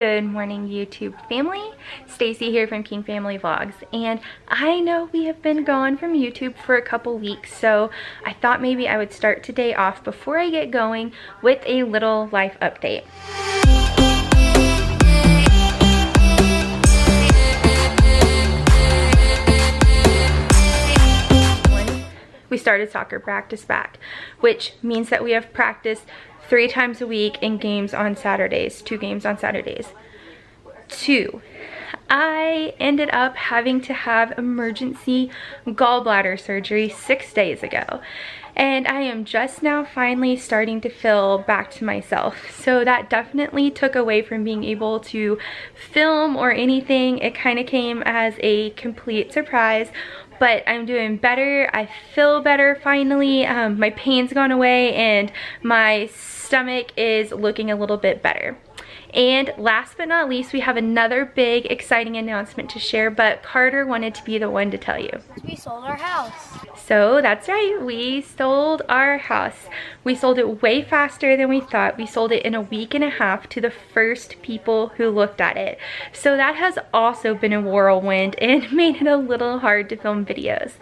Good morning, YouTube family. Stacy here from King Family Vlogs, and I know we have been gone from YouTube for a couple weeks, so I thought maybe I would start today off before I get going with a little life update. We started soccer practice back, which means that we have practice 3 times a week and games on Saturdays, 2 games on Saturdays. 2, I ended up having to have emergency gallbladder surgery 6 days ago. And I am just now finally starting to feel back to myself. So that definitely took away from being able to film or anything. It kind of came as a complete surprise. But I'm doing better. I feel better finally. My pain's gone away and my stomach is looking a little bit better. And last but not least, we have another big exciting announcement to share, but Carter wanted to be the one to tell you. We sold our house. So that's right, we sold our house. We sold it way faster than we thought. We sold it in a week and a half to the first people who looked at it. So that has also been a whirlwind and made it a little hard to film videos.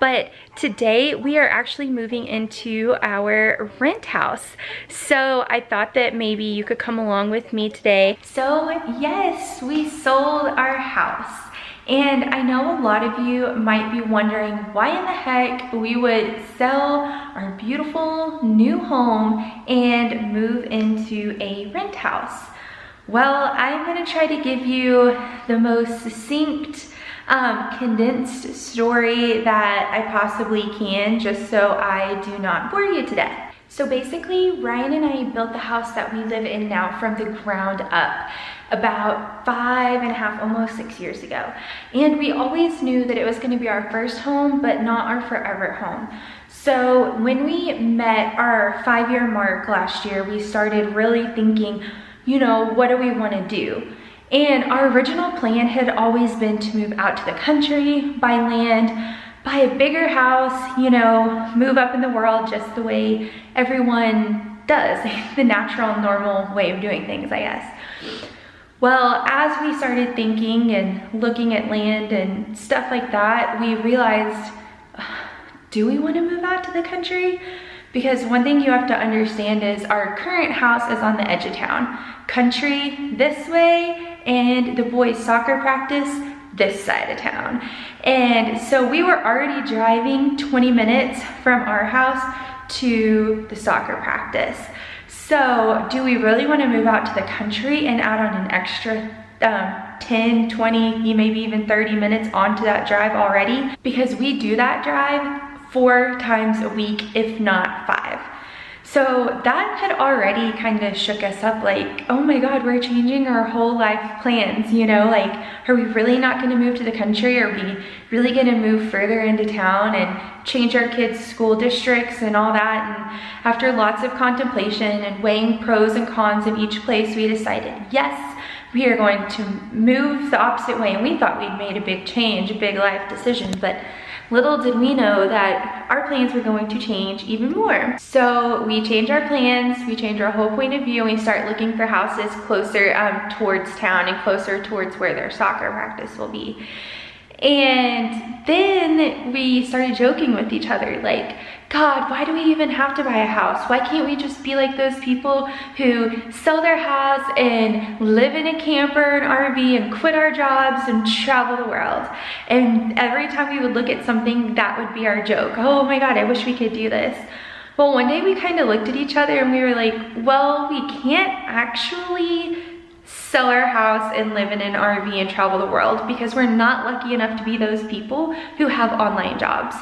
But today we are actually moving into our rent house. So I thought that maybe you could come along with me today. So yes, we sold our house. And I know a lot of you might be wondering why in the heck we would sell our beautiful new home and move into a rent house. Well, I'm gonna try to give you the most succinct, condensed story that I possibly can, just so I do not bore you to death. So basically, Ryan and I built the house that we live in now from the ground up about 5.5, almost 6 years ago. And we always knew that it was gonna be our first home, but not our forever home. So when we met our 5-year mark last year, we started really thinking, you know, what do we wanna do? And our original plan had always been to move out to the country, buy land, buy a bigger house, you know, move up in the world just the way everyone does, the natural, normal way of doing things, I guess. Well, as we started thinking and looking at land and stuff like that, we realized, do we want to move out to the country? Because one thing you have to understand is our current house is on the edge of town. Country this way, and the boys' soccer practice this side of town. And so we were already driving 20 minutes from our house to the soccer practice. So do we really want to move out to the country and add on an extra 10, 20, maybe even 30 minutes onto that drive already? Because we do that drive 4 times a week, if not 5. So that had already kind of shook us up, like, oh my God, we're changing our whole life plans, you know, like, are we really not gonna move to the country? Are we really gonna move further into town and change our kids' school districts and all that? And after lots of contemplation and weighing pros and cons of each place, we decided, yes, we are going to move the opposite way. And we thought we'd made a big change, a big life decision, but little did we know that our plans were going to change even more. So we changed our plans, we changed our whole point of view, and we start looking for houses closer towards town and closer towards where their soccer practice will be. And then we started joking with each other, like, God, why do we even have to buy a house? Why can't we just be like those people who sell their house and live in a camper, an RV, and quit our jobs and travel the world? And every time we would look at something, that would be our joke. Oh my God, I wish we could do this. Well, one day we kind of looked at each other and we were like, well, we can't actually sell our house and live in an RV and travel the world, because we're not lucky enough to be those people who have online jobs.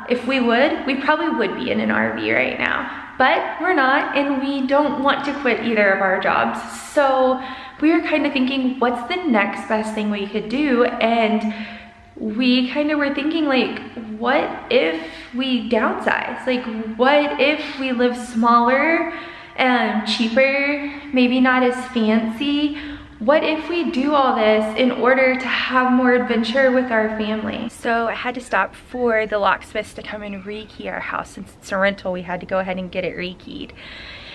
If we would, we probably would be in an RV right now, but we're not, and we don't want to quit either of our jobs. So we were kind of thinking, what's the next best thing we could do? And we kind of were thinking, like, what if we downsize? Like, what if we live smaller and cheaper, maybe not as fancy? What if we do all this in order to have more adventure with our family? So I had to stop for the locksmiths to come and rekey our house. Since it's a rental, we had to go ahead and get it rekeyed.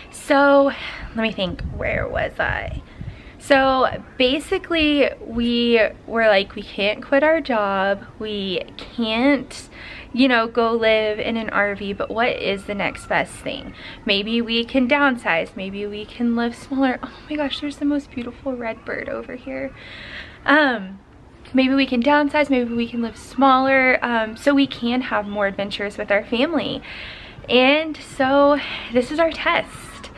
So let me think, where was I? So basically we were like, we can't quit our job, we can't, you know, go live in an RV, but what is the next best thing? Maybe we can downsize, maybe we can live smaller. Oh my gosh, there's the most beautiful red bird over here. Maybe we can downsize, maybe we can live smaller, so we can have more adventures with our family. And so this is our test.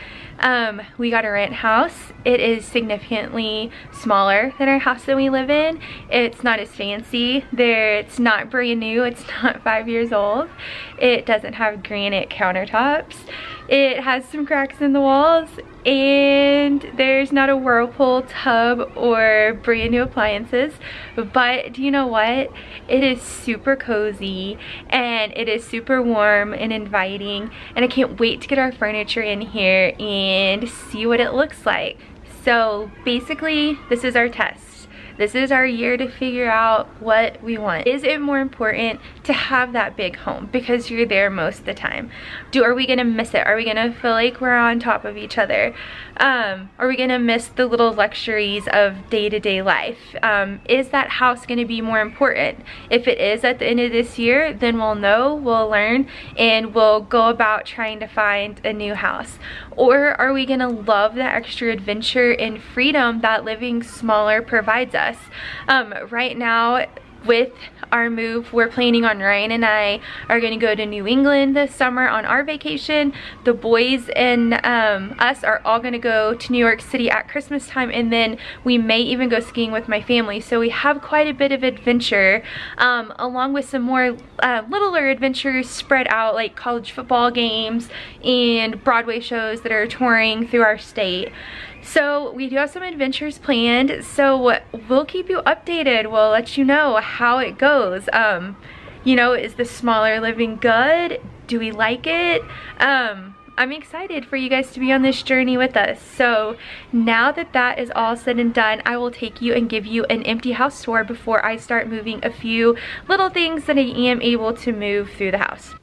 We got a rent house. It is significantly smaller than our house that we live in. It's not as fancy. It's not brand new. It's not 5 years old. It doesn't have granite countertops. It has some cracks in the walls, and there's not a whirlpool tub or brand new appliances. But do you know what? It is super cozy and it is super warm and inviting, and I can't wait to get our furniture in here and see what it looks like. So basically, this is our test. This is our year to figure out what we want. Is it more important to have that big home because you're there most of the time? Are we gonna miss it? Are we gonna feel like we're on top of each other? Are we gonna miss the little luxuries of day-to-day life? Is that house gonna be more important? If it is at the end of this year, then we'll know, we'll learn, and we'll go about trying to find a new house. Or are we gonna love the extra adventure and freedom that living smaller provides us? Right now, with our move, we're planning on, Ryan and I are going to go to New England this summer on our vacation. The boys and us are all going to go to New York City at Christmas time, and then we may even go skiing with my family. So we have quite a bit of adventure, along with some more littler adventures spread out, like college football games and Broadway shows that are touring through our state. So we do have some adventures planned, so we'll keep you updated. We'll let you know how it goes. You know, is the smaller living good? Do we like it? I'm excited for you guys to be on this journey with us. So now that that is all said and done, I will take you and give you an empty house tour before I start moving a few little things that I am able to move through the house.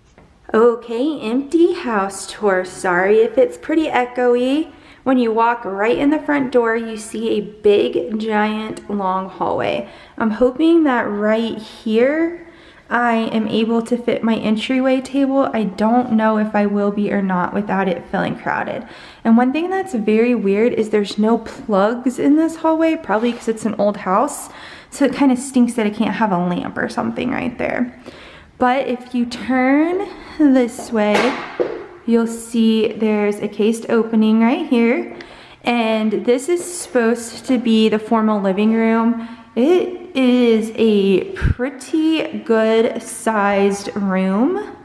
Okay, empty house tour. Sorry if it's pretty echoey. When you walk right in the front door, you see a big, giant, long hallway. I'm hoping that right here, I am able to fit my entryway table. I don't know if I will be or not without it feeling crowded. And one thing that's very weird is there's no plugs in this hallway, probably because it's an old house. So it kind of stinks that I can't have a lamp or something right there. But if you turn this way, you'll see there's a cased opening right here, and this is supposed to be the formal living room. It is a pretty good sized room.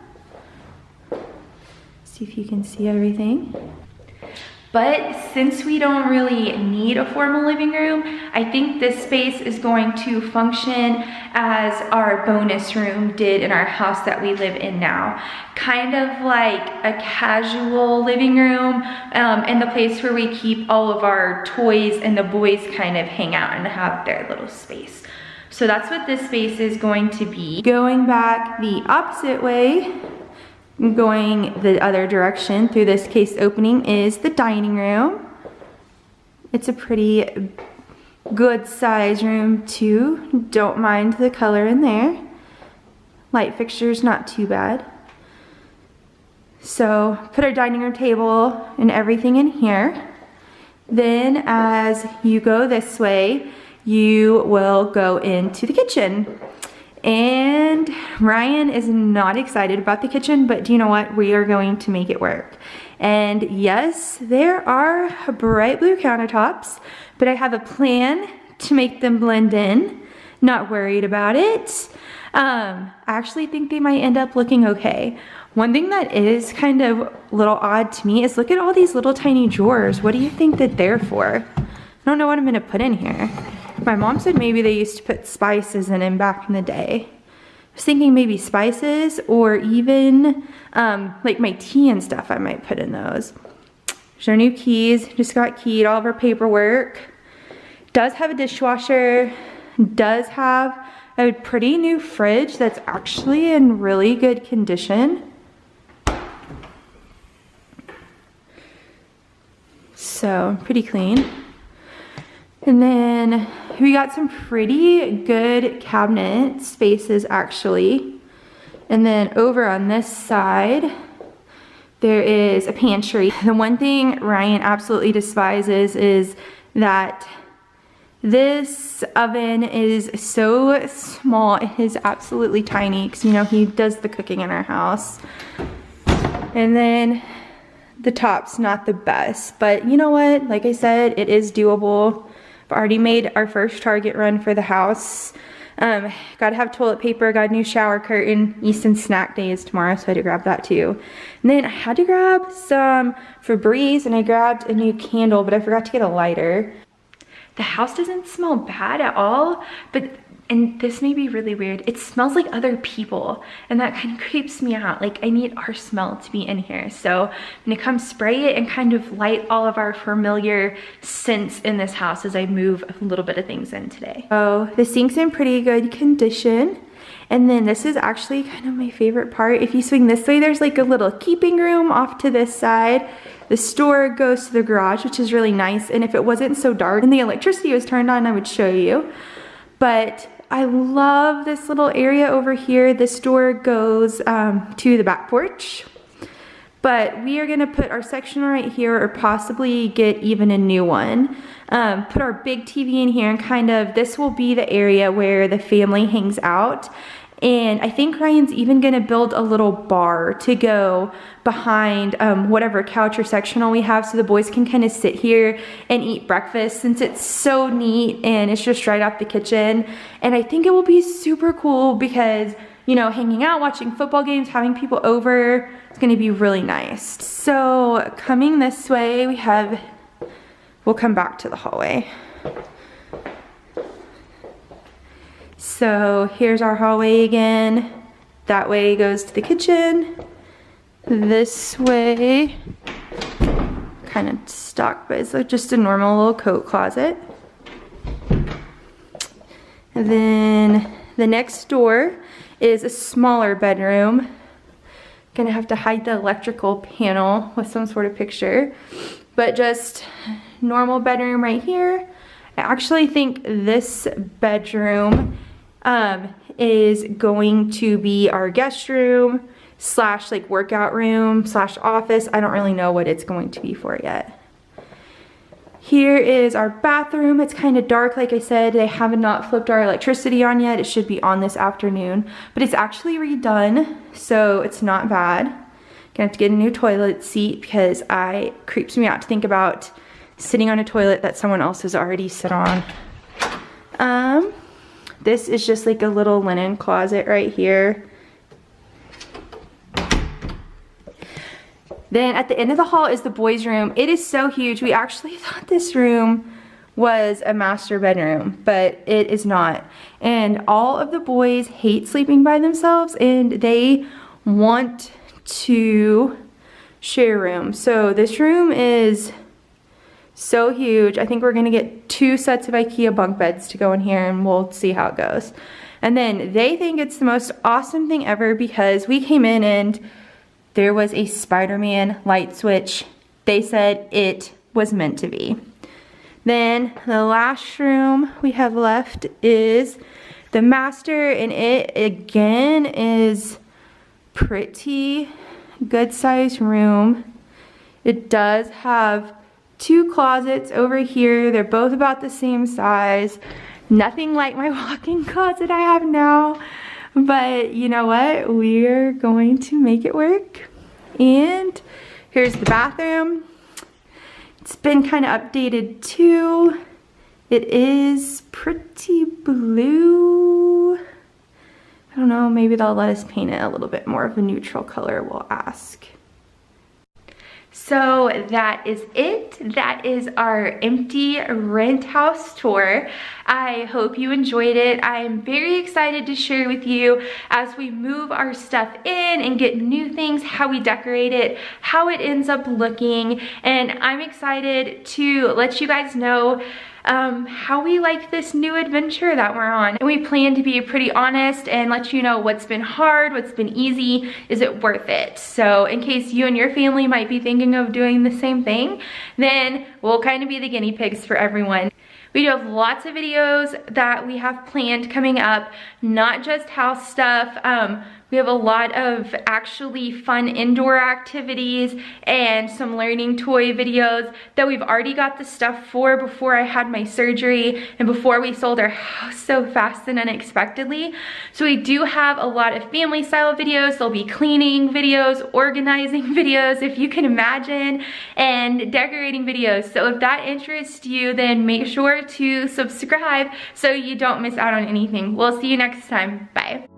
See if you can see everything. But since we don't really need a formal living room, I think this space is going to function as our bonus room did in our house that we live in now. Kind of like a casual living room, and the place where we keep all of our toys and the boys kind of hang out and have their little space. So that's what this space is going to be. Going back the opposite way, going the other direction through this case opening is the dining room. It's a pretty good size room too. Don't mind the color in there. Light fixtures not too bad. So put our dining room table and everything in here. Then as you go this way, you will go into the kitchen. And Ryan is not excited about the kitchen, but do you know what? We are going to make it work. And yes, there are bright blue countertops, but I have a plan to make them blend in. Not worried about it. I actually think they might end up looking okay. One thing that is kind of a little odd to me is look at all these little tiny drawers. What do you think that they're for? I don't know what I'm gonna put in here. My mom said maybe they used to put spices in them back in the day. I was thinking maybe spices, or even like my tea and stuff I might put in those. There's our new keys, just got keyed, all of our paperwork. Does have a dishwasher, does have a pretty new fridge that's actually in really good condition. So pretty clean. And then we got some pretty good cabinet spaces actually. And then over on this side, there is a pantry. The one thing Ryan absolutely despises is that this oven is so small. It is absolutely tiny because, you know, he does the cooking in our house. And then the top's not the best, but you know what? Like I said, it is doable. I've already made our first Target run for the house. Gotta have toilet paper, got a new shower curtain. Easton's snack day is tomorrow, so I had to grab that too. And then I had to grab some Febreze, and I grabbed a new candle, but I forgot to get a lighter. The house doesn't smell bad at all, but, and this may be really weird, it smells like other people, and that kind of creeps me out. Like, I need our smell to be in here. So I'm gonna come spray it and kind of light all of our familiar scents in this house as I move a little bit of things in today. So the sink's in pretty good condition. And then this is actually kind of my favorite part. If you swing this way, there's like a little keeping room off to this side. The store goes to the garage, which is really nice. And if it wasn't so dark and the electricity was turned on, I would show you. But I love this little area over here. This door goes to the back porch. But we are gonna put our section right here, or possibly get even a new one. Put our big TV in here, and kind of, this will be the area where the family hangs out. And I think Ryan's even gonna build a little bar to go behind whatever couch or sectional we have, so the boys can kind of sit here and eat breakfast, since it's so neat and it's just right off the kitchen. And I think it will be super cool because, you know, hanging out, watching football games, having people over, it's gonna be really nice. So coming this way, we'll come back to the hallway. So here's our hallway again. That way goes to the kitchen. This way, kind of stuck, but it's like just a normal little coat closet. And then the next door is a smaller bedroom. Gonna have to hide the electrical panel with some sort of picture, but just normal bedroom right here. I actually think this bedroom is going to be our guest room slash like workout room slash office. I don't really know what it's going to be for yet. Here is our bathroom. It's kind of dark, like I said. They have not flipped our electricity on yet. It should be on this afternoon, but it's actually redone, so it's not bad. Gonna have to get a new toilet seat because it creeps me out to think about sitting on a toilet that someone else has already sit on. This is just like a little linen closet right here. Then at the end of the hall is the boys' room. It is so huge. We actually thought this room was a master bedroom, but it is not. And all of the boys hate sleeping by themselves, and they want to share a room. So this room is so huge. I think we're gonna get 2 sets of IKEA bunk beds to go in here, and we'll see how it goes. And then they think it's the most awesome thing ever because we came in and there was a Spider-Man light switch. They said it was meant to be. Then the last room we have left is the master, and it again is pretty good sized room. It does have 2 closets over here. They're both about the same size. Nothing like my walk-in closet I have now, but you know what? We're going to make it work. And here's the bathroom. It's been kind of updated too. It is pretty blue. I don't know, maybe they'll let us paint it a little bit more of a neutral color, we'll ask. So that is it. That is our empty rent house tour. I hope you enjoyed it. I am very excited to share with you as we move our stuff in and get new things, how we decorate it, how it ends up looking. And I'm excited to let you guys know how we like this new adventure that we're on. And we plan to be pretty honest and let you know what's been hard, what's been easy, is it worth it? So in case you and your family might be thinking of doing the same thing, then we'll kind of be the guinea pigs for everyone. We do have lots of videos that we have planned coming up, not just house stuff. We have a lot of actually fun indoor activities and some learning toy videos that we've already got the stuff for before I had my surgery and before we sold our house so fast and unexpectedly. So we do have a lot of family style videos. There'll be cleaning videos, organizing videos, if you can imagine, and decorating videos. So if that interests you, then make sure to subscribe so you don't miss out on anything. We'll see you next time. Bye.